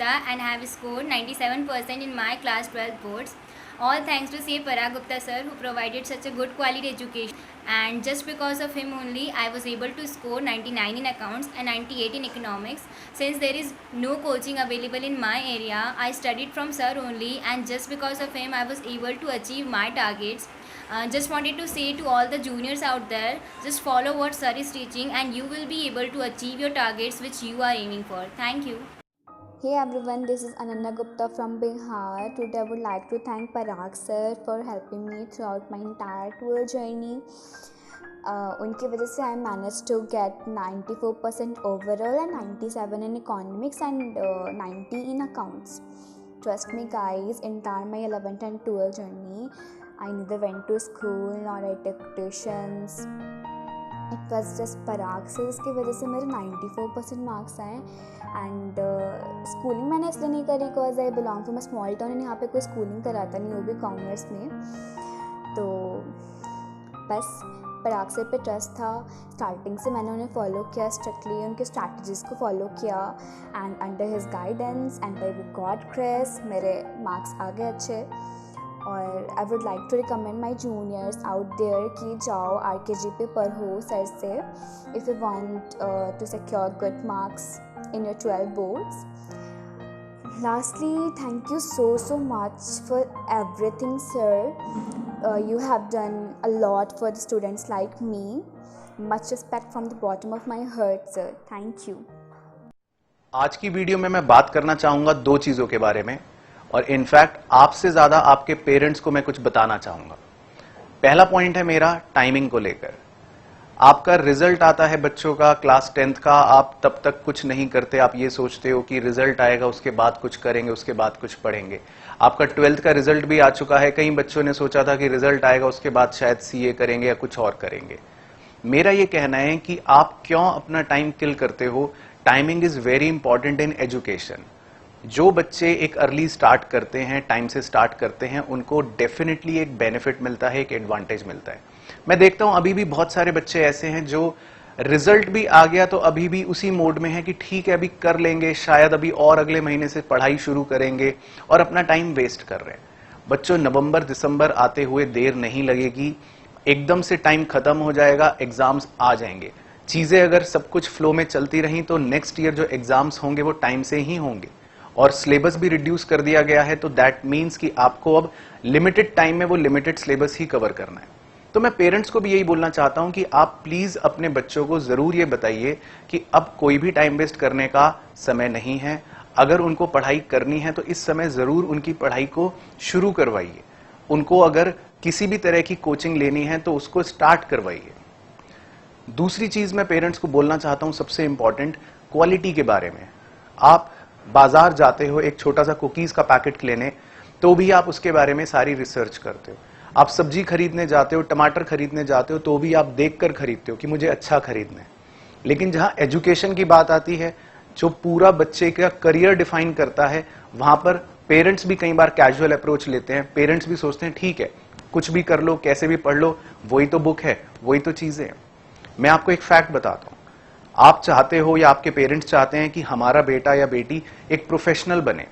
Gupta and I have scored 97% in my class 12 boards. All thanks to C. Parag Gupta sir, who provided such a good quality education, and just because of him only I was able to score 99 in accounts and 98 in economics. Since there is no coaching available in my area, I studied from sir only, and just because of him I was able to achieve my targets. Just wanted to say to all the juniors out there, just follow what sir is teaching and you will be able to achieve your targets which you are aiming for. Thank you. Hey everyone, this is Ananya Gupta from Bihar. Today I would like to thank Parag sir for helping me throughout my entire 12 journey. उनकी वजह से I managed to get 94% overall and 97 in economics and 90 in accounts. Trust me guys, entire my 11th and 12th journey, I neither went to school nor I took tuitions. It was just Parag sir की वजह से मेरे 94% marks आए. And schooling मैंने इसलिए नहीं करी because I belong to my small town and यहाँ पे कोई स्कूलिंग कराता नहीं, वो भी कॉमर्स में. तो बस पराग सर पे ट्रस्ट था. स्टार्टिंग से मैंने उन्हें फॉलो किया स्ट्रिक्टली, उनके स्ट्रैटेजीज़ को फॉलो किया and under his guidance and by god grace मेरे मार्क्स आ गए अच्छे. और I would like to recommend my juniors out there कि जाओ RKG पे पढ़ो सर से if you want to secure good marks in your 12 boards. Lastly, thank you so much for everything sir. You have done a lot for the students like me. Much respect from the bottom of my heart sir. Thank you. आज की video में मैं बात करना चाहूंगा दो चीजों के बारे में, और इनफैक्ट आपसे ज्यादा आपके पेरेंट्स को मैं कुछ बताना चाहूंगा. पहला पॉइंट है मेरा टाइमिंग को लेकर. आपका रिजल्ट आता है बच्चों का क्लास 10th का, आप तब तक कुछ नहीं करते, आप ये सोचते हो कि रिजल्ट आएगा उसके बाद कुछ करेंगे, उसके बाद कुछ पढ़ेंगे. आपका 12th का रिजल्ट भी आ चुका है. कई बच्चों ने सोचा था कि रिजल्ट आएगा उसके बाद शायद CA करेंगे या कुछ और करेंगे. मेरा ये कहना है कि आप क्यों अपना टाइम किल करते हो. Timing is very important in education. जो बच्चे एक अर्ली स्टार्ट करते हैं, टाइम से स्टार्ट करते हैं, उनको डेफिनेटली एक बेनिफिट मिलता है, एक एडवांटेज मिलता है. मैं देखता हूं अभी भी बहुत सारे बच्चे ऐसे हैं जो रिजल्ट भी आ गया तो अभी भी उसी मोड में है कि ठीक है अभी कर लेंगे, शायद अभी और अगले महीने से पढ़ाई शुरू करेंगे, और अपना टाइम वेस्ट कर रहे हैं. बच्चों, नवंबर दिसंबर आते हुए देर नहीं लगेगी. एकदम से टाइम खत्म हो जाएगा, एग्जाम्स आ जाएंगे. चीजें अगर सब कुछ फ्लो में चलती रही तो नेक्स्ट ईयर जो एग्जाम्स होंगे वो टाइम से ही होंगे. और सिलेबस भी रिड्यूस कर दिया गया है, तो दैट मीन्स कि आपको अब लिमिटेड टाइम में वो लिमिटेड सिलेबस ही कवर करना है. तो मैं पेरेंट्स को भी यही बोलना चाहता हूं कि आप प्लीज अपने बच्चों को जरूर ये बताइए कि अब कोई भी टाइम वेस्ट करने का समय नहीं है. अगर उनको पढ़ाई करनी है तो इस समय जरूर उनकी पढ़ाई को शुरू करवाइए. उनको अगर किसी भी तरह की कोचिंग लेनी है तो उसको स्टार्ट करवाइए. दूसरी चीज मैं पेरेंट्स को बोलना चाहता हूं, सबसे इंपॉर्टेंट, क्वालिटी के बारे में. आप बाजार जाते हो एक छोटा सा कुकीज का पैकेट लेने, तो भी आप उसके बारे में सारी रिसर्च करते हो. आप सब्जी खरीदने जाते हो, टमाटर खरीदने जाते हो, तो भी आप देखकर खरीदते हो कि मुझे अच्छा खरीदना है. लेकिन जहां एजुकेशन की बात आती है, जो पूरा बच्चे का करियर डिफाइन करता है, वहां पर पेरेंट्स भी कई बार कैजुअल अप्रोच लेते हैं. पेरेंट्स भी सोचते हैं ठीक है कुछ भी कर लो, कैसे भी पढ़ लो, वही तो बुक है, वही तो चीजें हैं. मैं आपको एक फैक्ट बताता हूं. आप चाहते हो या आपके पेरेंट्स चाहते हैं कि हमारा बेटा या बेटी एक प्रोफेशनल बने,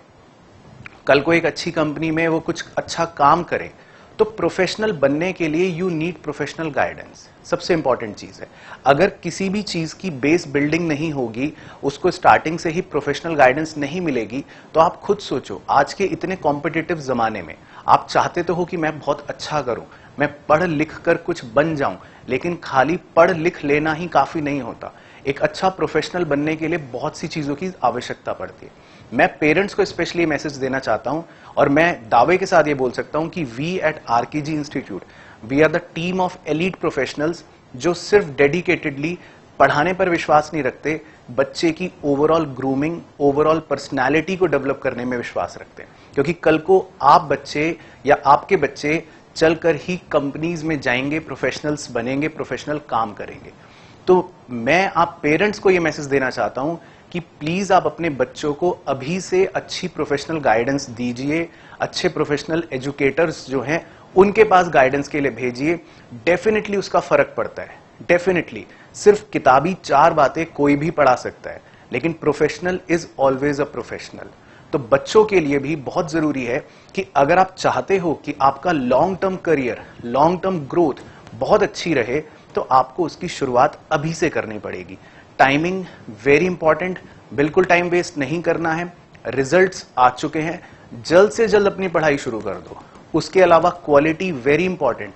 कल को एक अच्छी कंपनी में वो कुछ अच्छा काम करे. तो प्रोफेशनल बनने के लिए यू नीड प्रोफेशनल गाइडेंस. सबसे इंपॉर्टेंट चीज है. अगर किसी भी चीज की बेस बिल्डिंग नहीं होगी, उसको स्टार्टिंग से ही प्रोफेशनल गाइडेंस नहीं मिलेगी, तो आप खुद सोचो, आज के इतने कॉम्पिटिटिव जमाने में आप चाहते तो हो कि मैं बहुत अच्छा करूं, मैं पढ़ लिख कर कुछ बन जाऊं, लेकिन खाली पढ़ लिख लेना ही काफी नहीं होता. एक अच्छा प्रोफेशनल बनने के लिए बहुत सी चीजों की आवश्यकता पड़ती है. मैं पेरेंट्स को स्पेशली मैसेज देना चाहता हूं, और मैं दावे के साथ ये बोल सकता हूं कि we at RKG institute, we are the team of elite professionals जो सिर्फ डेडिकेटेडली पढ़ाने पर विश्वास नहीं रखते, बच्चे की ओवरऑल ग्रूमिंग, ओवरऑल पर्सनैलिटी को डेवलप करने में विश्वास रखते हैं. क्योंकि कल को आप बच्चे या आपके बच्चे चलकर ही कंपनीज में जाएंगे, प्रोफेशनल्स बनेंगे, प्रोफेशनल काम करेंगे. तो मैं आप पेरेंट्स को ये मैसेज देना चाहता हूं कि प्लीज आप अपने बच्चों को अभी से अच्छी प्रोफेशनल गाइडेंस दीजिए. अच्छे प्रोफेशनल एजुकेटर्स जो हैं उनके पास गाइडेंस के लिए भेजिए. डेफिनेटली उसका फर्क पड़ता है. डेफिनेटली सिर्फ किताबी 4 बातें कोई भी पढ़ा सकता है, लेकिन professional is always a professional. तो बच्चों के लिए भी बहुत जरूरी है कि अगर आप चाहते हो कि आपका long term career, long term growth बहुत अच्छी रहे, तो आपको उसकी शुरुआत अभी से करनी पड़ेगी। टाइमिंग वेरी इंपॉर्टेंट, बिल्कुल टाइम वेस्ट नहीं करना है। रिजल्ट्स आ चुके हैं, जल्द से जल्द अपनी पढ़ाई शुरू कर दो। उसके अलावा क्वालिटी वेरी इंपॉर्टेंट।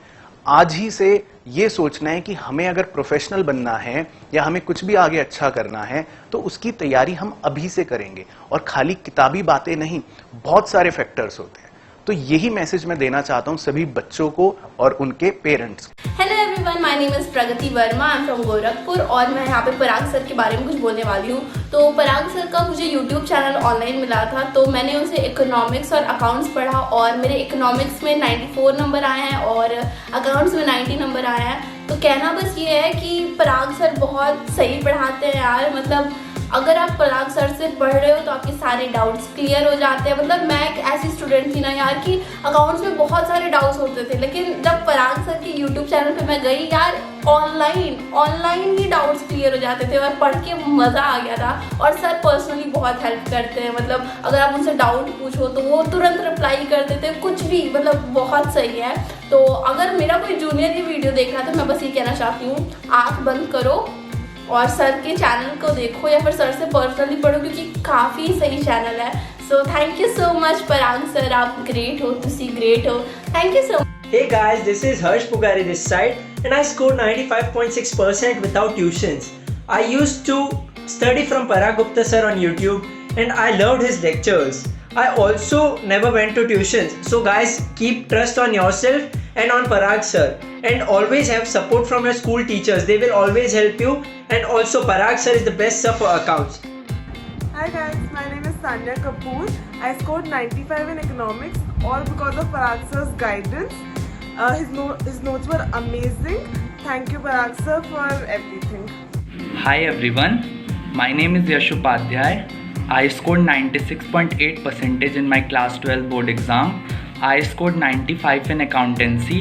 आज ही से ये सोचना है कि हमें अगर प्रोफेशनल बनना है या हमें कुछ भी आगे अच्छा करना है तो उसकी तैयारी हम अभी से करेंगे, और खाली किताबी बातें नहीं, बहुत सारे फैक्टर्स होते हैं। तो यही मैसेज मैं देना चाहता हूं सभी बच्चों को और उनके parents. Hello everyone, my name is Pragati Verma, I am from Gorakhpur और मैं यहाँ पे पराग सर के बारे में कुछ बोलने वाली हूँ। तो पराग सर का मुझे यूट्यूब चैनल ऑनलाइन मिला था, तो मैंने उनसे इकोनॉमिक्स और अकाउंट्स पढ़ा और मेरे इकोनॉमिक्स में 94 नंबर आए हैं और अकाउंट्स में 90 नंबर आए हैं। तो कहना बस ये है कि पराग सर बहुत सही पढ़ाते हैं यार। मतलब अगर आप पराग सर से पढ़ रहे हो तो आपके सारे डाउट्स क्लियर हो जाते हैं। मतलब मैं एक ऐसी स्टूडेंट थी ना यार कि अकाउंट्स में बहुत सारे डाउट्स होते थे, लेकिन जब पराग सर के यूट्यूब चैनल पे मैं गई यार, ऑनलाइन ही डाउट्स क्लियर हो जाते थे और पढ़ के मज़ा आ गया था। और सर पर्सनली बहुत हेल्प करते हैं, मतलब अगर आप उनसे डाउट पूछो तो वो तुरंत रिप्लाई कर देते हैं, कुछ भी, मतलब बहुत सही है। तो अगर मेरा कोई जूनियर ये वीडियो देख रहा है तो मैं बस ये कहना चाहती हूँ, आँख बंद करो और सर के चैनल को देखो या फिर सर से पर्सनली पढ़ो, क्योंकि काफ़ी सही चैनल है। So thank you so much Parag sir, आप ग्रेट हो, तुसी ग्रेट हो, thank you so much. Hey guys, this is Harsh Pugari this side and I scored 95.6% without tuitions. I used to study from Parag Gupta sir on YouTube and I loved his lectures. I also never went to tuitions. So guys, keep trust on yourself and on Parag sir, and always have support from your school teachers. They will always help you, and also Parag sir is the best sir for accounts. Hi guys, my name is Sanya Kapoor. I scored 95 in economics, all because of Parag sir's guidance. His notes were amazing. Thank you Parag sir for everything. Hi everyone, my name is Yash Upadhyay. I scored 96.8% in my class 12 board exam. I scored 95 in accountancy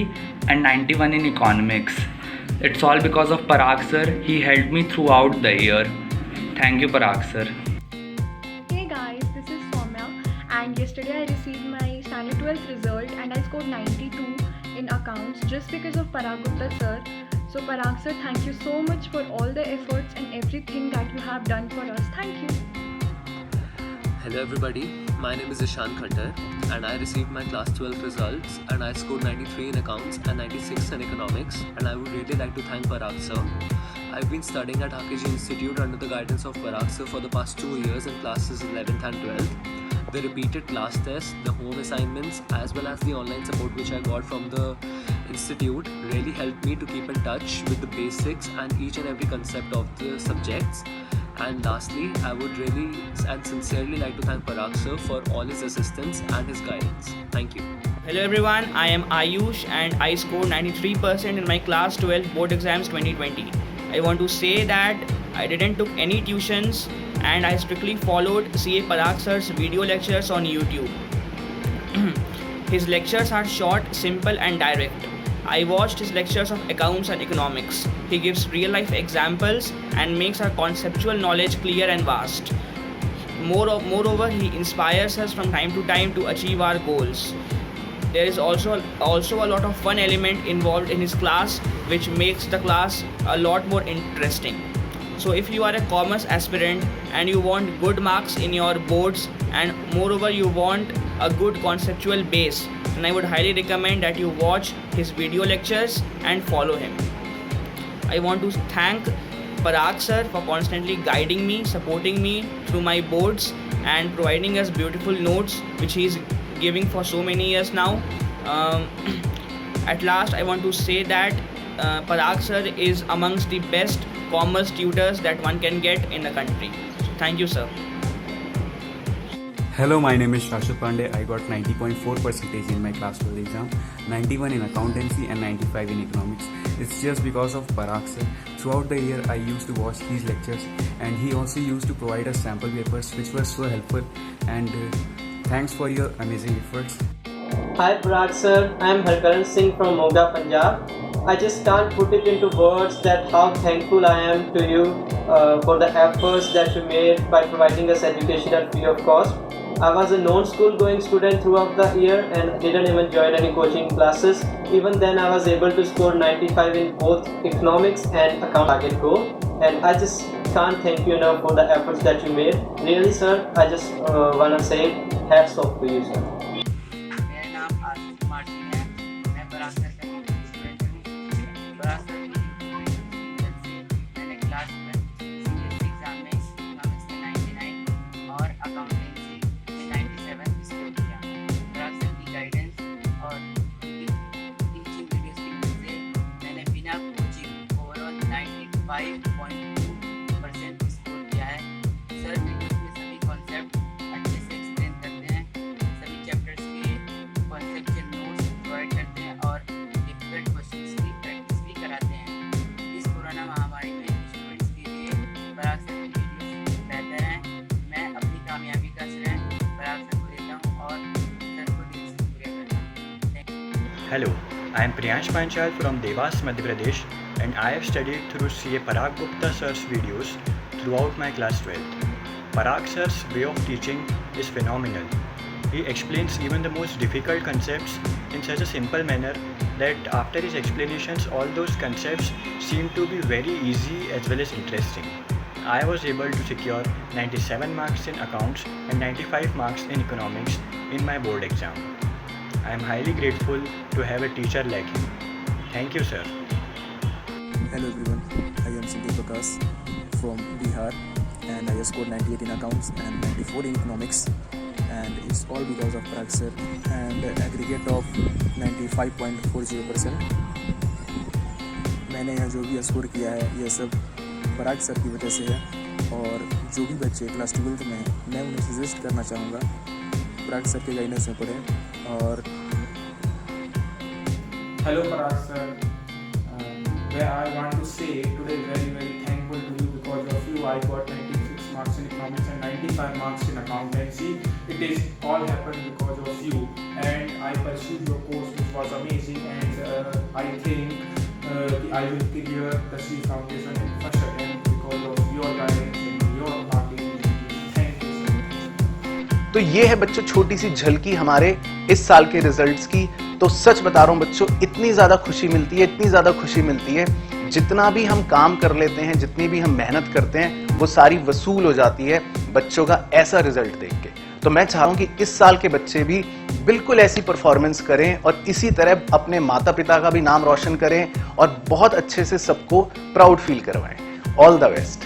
and 91 in economics. It's all because of Parag sir. He helped me throughout the year. Thank you Parag sir. Hey guys, this is Soumya and yesterday I received my standard 12th result and I scored 92 in accounts just because of Parag Gupta sir. So Parag sir, thank you so much for all the efforts and everything that you have done for us. Thank you. Hello everybody, my name is Ishan Khattar and I received my class 12 results and I scored 93 in accounts and 96 in economics, and I would really like to thank Parag sir. I've been studying at Hakeji Institute under the guidance of Parag sir for the past 2 years in classes 11th and 12th. The repeated class tests, the home assignments as well as the online support which I got from the institute really helped me to keep in touch with the basics and each and every concept of the subjects. And lastly, I would really and sincerely like to thank Parag sir for all his assistance and his guidance. Thank you. Hello everyone, I am Ayush and I scored 93% in my class 12 board exams 2020. I want to say that I didn't took any tuitions and I strictly followed CA Parag sir's video lectures on YouTube. His lectures are short, simple and direct. I watched his lectures of accounts and economics. He gives real life examples and makes our conceptual knowledge clear and vast. Moreover, he inspires us from time to time to achieve our goals. There is also a lot of fun element involved in his class, which makes the class a lot more interesting. So if you are a commerce aspirant and you want good marks in your boards and moreover you want a good conceptual base, then I would highly recommend that you watch his video lectures and follow him. I want to thank Parag sir for constantly guiding me, supporting me through my boards and providing us beautiful notes which he is giving for so many years now. At last I want to say that Parag sir is amongst the best commerce tutors that one can get in the country. Thank you sir. Hello, my name is Shashwat Pandey. I got 90.4% in my class 12 exam, 91 in accountancy and 95 in economics. It's just because of Parag sir. Throughout the year, I used to watch these lectures and he also used to provide us sample papers which were so helpful, and thanks for your amazing efforts. Hi Parag sir, I am Harkaran Singh from Moga, Punjab. I just can't put it into words that how thankful I am to you for the efforts that you made by providing us education at free of cost. I was a non-school going student throughout the year and didn't even join any coaching classes. Even then I was able to score 95 in both economics and account target go. And I just can't thank you enough for the efforts that you made. Really sir, I just wanna say hats off to you sir. मेरा नाम आशीष कुमार सिंह है। मैं पराग sir का student हूँ। पराग sir की मैंने class में CBSE exam में इकोनॉमिक्स में 99 और अकाउंटेंसी में 97 स्कोर किया। पराग सर की गाइडेंस और टीचिंग वीडियोस की मदद से मैंने बिना कोचिंग ओवरऑल 95.2% स्कोर किया है। सर वीडियोस में सभी कॉन्सेप्ट अच्छे से एक्सप्लेन करते हैं, सभी चैप्टर्स के कॉन्सेप्चुअल नोट्स प्रोवाइड करते हैं और डिफिकल्ट क्वेश्चंस की प्रैक्टिस भी कराते हैं। इस कोरोना महामारी में स्टूडेंट्स के लिए पराग सर की वीडियोस बेहतर हैं। मैं अपनी कामयाबी का श्रेय पराग सर को देता हूँ और सर को दिल से शुक्रिया करता हूँ। Hello, I am Priyansh Panchal from Devas, Madhya Pradesh, and I have studied through CA Parag Gupta sir's videos throughout my class 12th. Parag sir's way of teaching is phenomenal. He explains even the most difficult concepts in such a simple manner that after his explanations all those concepts seem to be very easy as well as interesting. I was able to secure 97 marks in accounts and 95 marks in economics in my board exam. I am highly grateful to have a teacher like him. Thank you, sir. Hello everyone, I am Sandeep Prakash from Bihar and I scored 98 in accounts and 94 in economics, and it's all because of Parag sir and aggregate of 95.40%. मैंने यहाँ जो भी score किया है यह सब पराग sir की वजह से है, और जो भी बच्चे क्लास 12th में हैं मैं उन्हें सजेस्ट करना चाहूँगा पराग सर के गाइडेंस में पढ़ें। और Hello Parag sir, where I want to say today very thankful to you. Because of you I got 96 marks in economics and 95 marks in accountancy. It is all happened because of you, and I pursued your course which was amazing, and I think I will clear the C foundation in first attempt because of your guidance and your hard work. Thank you sir. तो ये है बच्चों छोटी सी झलकी हमारे इस साल के results की। तो सच बता रहा हूं बच्चों, इतनी ज्यादा खुशी मिलती है, जितना भी हम काम कर लेते हैं, जितनी भी हम मेहनत करते हैं, वो सारी वसूल हो जाती है बच्चों का ऐसा रिजल्ट देख के। तो मैं चाह रहा हूं कि इस साल के बच्चे भी बिल्कुल ऐसी परफॉर्मेंस करें और इसी तरह अपने माता पिता का भी नाम रोशन करें और बहुत अच्छे से सबको प्राउड फील करवाएं। All the best.